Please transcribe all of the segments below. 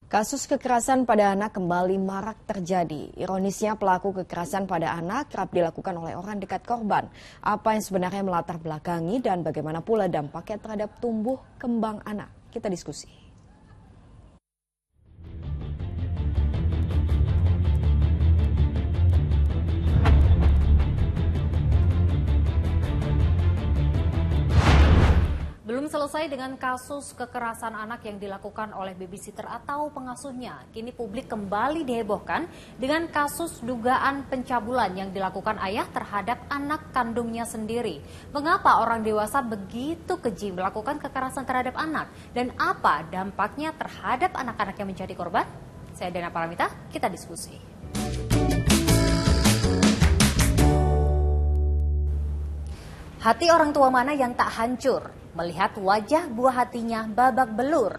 Kasus kekerasan pada anak kembali marak terjadi. Ironisnya pelaku kekerasan pada anak kerap dilakukan oleh orang dekat korban. Apa yang sebenarnya melatar belakangi dan bagaimana pula dampaknya terhadap tumbuh kembang anak? Kita diskusi. Belum selesai dengan kasus kekerasan anak yang dilakukan oleh babysitter atau pengasuhnya. Kini publik kembali dihebohkan dengan kasus dugaan pencabulan yang dilakukan ayah terhadap anak kandungnya sendiri. Mengapa orang dewasa begitu keji melakukan kekerasan terhadap anak? Dan apa dampaknya terhadap anak-anak yang menjadi korban? Saya Dana Paramita, kita diskusi. Hati orang tua mana yang tak hancur melihat wajah buah hatinya babak belur?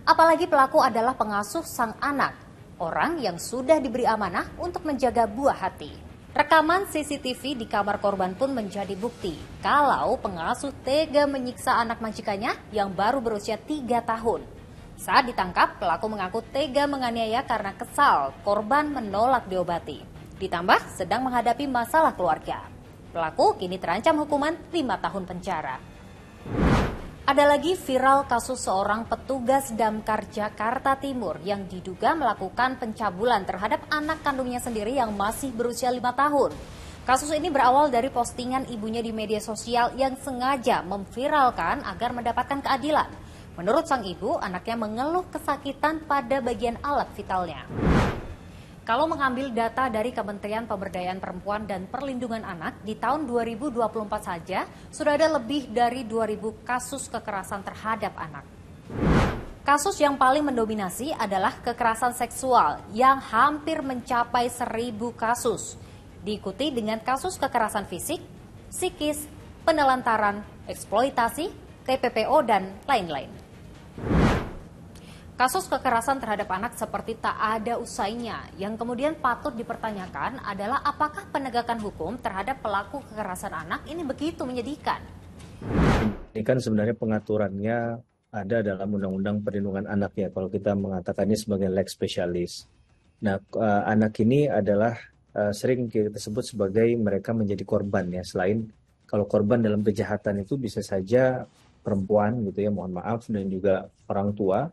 Apalagi pelaku adalah pengasuh sang anak, orang yang sudah diberi amanah untuk menjaga buah hati. Rekaman CCTV di kamar korban pun menjadi bukti kalau pengasuh tega menyiksa anak majikannya yang baru berusia 3 tahun. Saat ditangkap, pelaku mengaku tega menganiaya karena kesal korban menolak diobati. Ditambah sedang menghadapi masalah keluarga. Pelaku kini terancam hukuman 5 tahun penjara. Ada lagi viral kasus seorang petugas damkar Jakarta Timur yang diduga melakukan pencabulan terhadap anak kandungnya sendiri yang masih berusia 5 tahun. Kasus ini berawal dari postingan ibunya di media sosial yang sengaja memviralkan agar mendapatkan keadilan. Menurut sang ibu, anaknya mengeluh kesakitan pada bagian alat vitalnya. Kalau mengambil data dari Kementerian Pemberdayaan Perempuan dan Perlindungan Anak, di tahun 2024 saja sudah ada lebih dari 2.000 kasus kekerasan terhadap anak. Kasus yang paling mendominasi adalah kekerasan seksual yang hampir mencapai 1.000 kasus. Diikuti dengan kasus kekerasan fisik, psikis, penelantaran, eksploitasi, TPPO, dan lain-lain. Kasus kekerasan terhadap anak seperti tak ada usainya. Yang kemudian patut dipertanyakan adalah apakah penegakan hukum terhadap pelaku kekerasan anak ini begitu menyedihkan? Ini kan sebenarnya pengaturannya ada dalam Undang-Undang Perlindungan Anak ya, kalau kita mengatakannya sebagai leg spesialis. Nah, anak ini adalah sering kita sebut sebagai mereka menjadi korban ya. Selain kalau korban dalam kejahatan itu bisa saja perempuan gitu ya, mohon maaf, dan juga orang tua.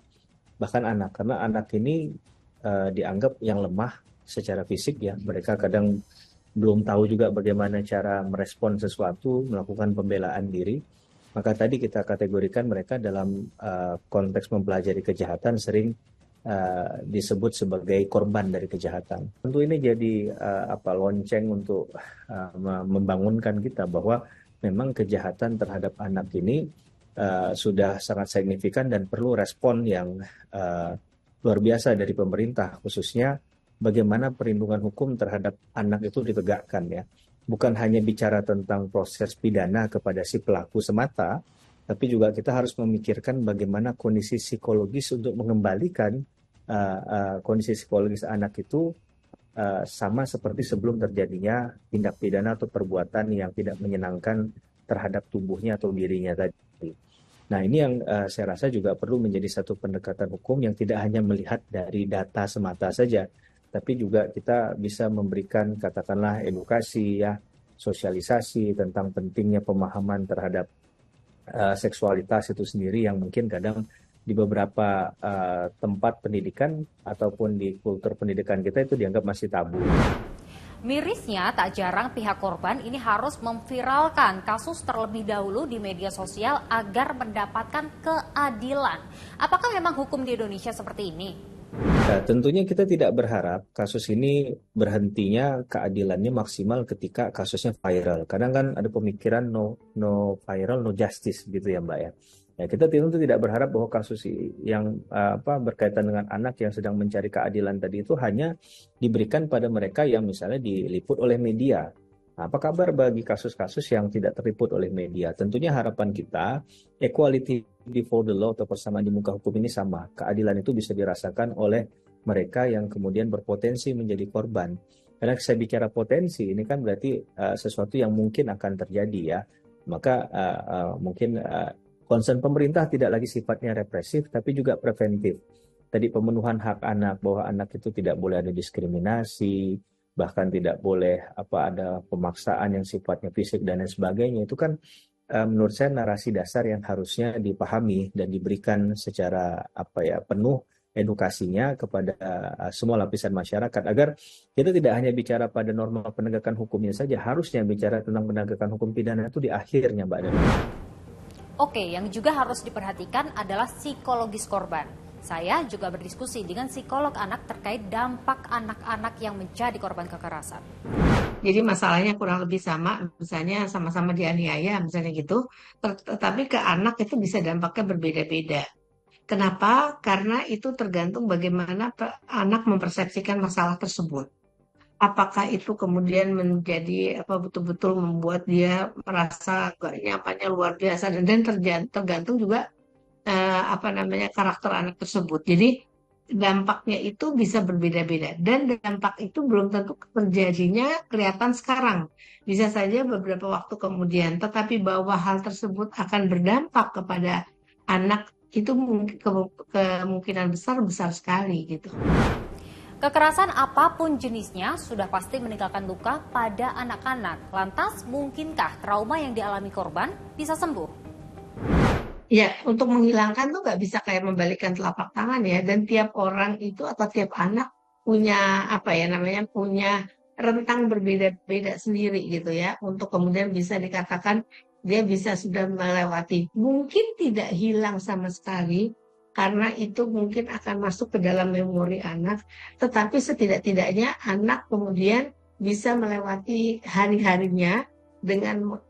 Bahkan anak, karena anak ini dianggap yang lemah secara fisik ya, mereka kadang belum tahu juga bagaimana cara merespon sesuatu, melakukan pembelaan diri, maka tadi kita kategorikan mereka dalam konteks mempelajari kejahatan sering disebut sebagai korban dari kejahatan. Tentu ini jadi lonceng untuk membangunkan kita bahwa memang kejahatan terhadap anak ini sudah sangat signifikan dan perlu respon yang luar biasa dari pemerintah, khususnya bagaimana perlindungan hukum terhadap anak itu ditegakkan ya. Bukan hanya bicara tentang proses pidana kepada si pelaku semata, tapi juga kita harus memikirkan bagaimana kondisi psikologis untuk mengembalikan kondisi psikologis anak itu sama seperti sebelum terjadinya tindak pidana atau perbuatan yang tidak menyenangkan terhadap tubuhnya atau dirinya tadi. Nah, ini yang saya rasa juga perlu menjadi satu pendekatan hukum yang tidak hanya melihat dari data semata saja, tapi juga kita bisa memberikan katakanlah edukasi ya, sosialisasi tentang pentingnya pemahaman terhadap seksualitas itu sendiri yang mungkin kadang di beberapa tempat pendidikan ataupun di kultur pendidikan kita itu dianggap masih tabu. Mirisnya, tak jarang pihak korban ini harus memviralkan kasus terlebih dahulu di media sosial agar mendapatkan keadilan. Apakah memang hukum di Indonesia seperti ini? Nah, tentunya kita tidak berharap kasus ini berhentinya keadilannya maksimal ketika kasusnya viral. Kadang kan ada pemikiran no viral, no justice gitu ya Mbak ya. Ya, kita tentu tidak berharap bahwa kasus yang berkaitan dengan anak yang sedang mencari keadilan tadi itu hanya diberikan pada mereka yang misalnya diliput oleh media. Nah, apa kabar bagi kasus-kasus yang tidak terliput oleh media? Tentunya harapan kita equality before the law atau persamaan di muka hukum ini sama. Keadilan itu bisa dirasakan oleh mereka yang kemudian berpotensi menjadi korban. Karena saya bicara potensi ini kan berarti sesuatu yang mungkin akan terjadi ya. Maka mungkin concern pemerintah tidak lagi sifatnya represif, tapi juga preventif. tadi pemenuhan hak anak, bahwa anak itu tidak boleh ada diskriminasi, bahkan tidak boleh ada pemaksaan yang sifatnya fisik dan lain sebagainya. Itu kan menurut saya narasi dasar yang harusnya dipahami dan diberikan secara penuh edukasinya kepada semua lapisan masyarakat, agar kita tidak hanya bicara pada norma penegakan hukumnya saja, harusnya bicara tentang penegakan hukum pidana itu di akhirnya, Mbak Dani. Oke, yang juga harus diperhatikan adalah psikologis korban. Saya juga berdiskusi dengan psikolog anak terkait dampak anak-anak yang menjadi korban kekerasan. Jadi masalahnya kurang lebih sama, misalnya sama-sama dianiaya, misalnya gitu, tetapi ke anak itu bisa dampaknya berbeda-beda. Kenapa? Karena itu tergantung bagaimana anak mempersepsikan masalah tersebut. Apakah itu kemudian menjadi betul-betul membuat dia merasa gak nyamannya luar biasa, dan tergantung juga karakter anak tersebut. Jadi dampaknya itu bisa berbeda-beda, dan dampak itu belum tentu terjadinya kelihatan sekarang, bisa saja beberapa waktu kemudian, tetapi bahwa hal tersebut akan berdampak kepada anak itu kemungkinan besar sekali gitu. Kekerasan apapun jenisnya sudah pasti meninggalkan luka pada anak-anak. Lantas, mungkinkah trauma yang dialami korban bisa sembuh? Ya, untuk menghilangkan tuh nggak bisa kayak membalikkan telapak tangan ya. Dan tiap orang itu atau tiap anak punya punya rentang berbeda-beda sendiri gitu ya. Untuk kemudian bisa dikatakan dia bisa sudah melewati. Mungkin tidak hilang sama sekali, karena itu mungkin akan masuk ke dalam memori anak. Tetapi setidak-tidaknya anak kemudian bisa melewati hari-harinya dengan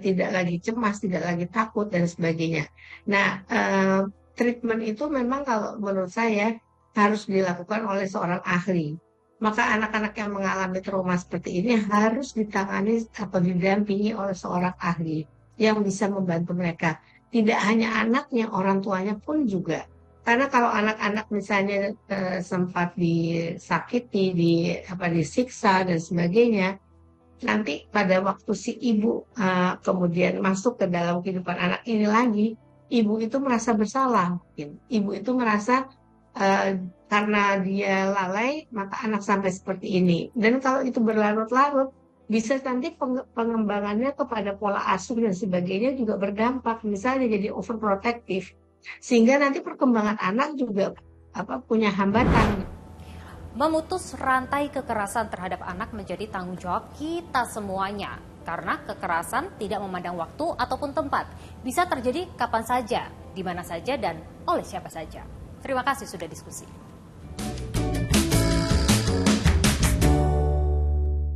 tidak lagi cemas, tidak lagi takut, dan sebagainya. Nah, treatment itu memang kalau menurut saya harus dilakukan oleh seorang ahli. Maka anak-anak yang mengalami trauma seperti ini harus ditangani atau didampingi oleh seorang ahli yang bisa membantu mereka. Tidak hanya anaknya, orang tuanya pun juga. Karena kalau anak-anak misalnya sempat disakiti, disiksa dan sebagainya, nanti pada waktu si ibu kemudian masuk ke dalam kehidupan anak ini lagi, ibu itu merasa bersalah. Ibu itu merasa karena dia lalai, maka anak sampai seperti ini. Dan kalau itu berlarut-larut, bisa nanti pengembangannya kepada pola asuh dan sebagainya juga berdampak. Misalnya jadi overprotective, sehingga nanti perkembangan anak juga punya hambatan. Memutus rantai kekerasan terhadap anak menjadi tanggung jawab kita semuanya. Karena kekerasan tidak memandang waktu ataupun tempat. Bisa terjadi kapan saja, di mana saja, dan oleh siapa saja. Terima kasih sudah diskusi.